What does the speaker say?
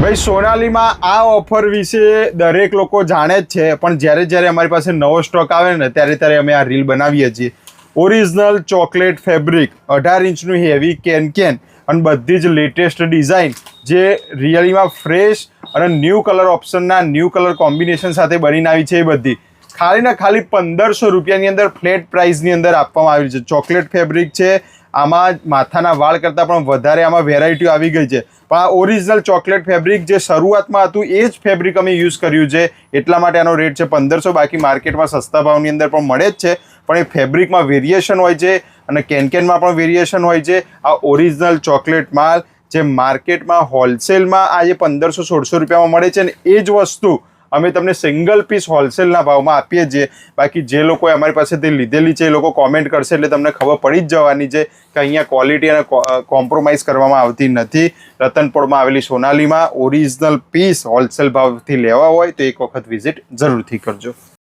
ભાઈ સોનાલીમાં આ ઓફર વિશે દરેક લોકો જાણે જ છે, પણ જ્યારે અમારી પાસે નવો સ્ટોક આવે ને ત્યારે અમે આ રીલ બનાવીએ છીએ. ઓરિજિનલ ચોકલેટ ફેબ્રિક 18 ઇંચનું હેવી કેન અને બધી જ લેટેસ્ટ ડિઝાઇન જે રિયલીમાં ફ્રેશ અને ન્યૂ કલર ઓપ્શનના ન્યૂ કલર કોમ્બિનેશન સાથે બનીને આવી છે. એ બધી ખાલી ને ખાલી 1500 રૂપિયાની અંદર ફ્લેટ પ્રાઇસની અંદર આપવામાં આવી છે. ચોકલેટ ફેબ્રિક છે, આમાં માથાના વાળ કરતાં પણ વધારે આમાં વેરાયટીઓ આવી ગઈ છે. પણ આ ઓરિજિનલ ચોકલેટ ફેબ્રિક જે શરૂઆતમાં હતું એ જ ફેબ્રિક અમે યુઝ કર્યું છે, એટલા માટે આનો રેટ છે 1500. બાકી માર્કેટમાં સસ્તા ભાવની અંદર પણ મળે જ છે, પણ એ ફેબ્રિકમાં વેરિએશન હોય છે અને કેનમાં પણ વેરિએશન હોય છે. આ ઓરિજિનલ ચોકલેટ માલ જે માર્કેટમાં હોલસેલમાં આજે 1500-1600 રૂપિયામાં મળે છે ને એ જ વસ્તુ અમે તમને સિંગલ પીસ હોલસેલના ભાવમાં આપીએ છીએ. બાકી જે લોકોએ અમારી પાસેથી લીધેલી છે એ લોકો કોમેન્ટ કરશે એટલે તમને ખબર પડી જ જવાની છે કે અહીંયા ક્વોલિટી અને કોમ્પ્રોમાઇઝ કરવામાં આવતી નથી. રતનપોળમાં આવેલી સોનાલીમાં ઓરિજિનલ પીસ હોલસેલ ભાવથી લેવા હોય તો એક વખત વિઝિટ જરૂરથી કરજો.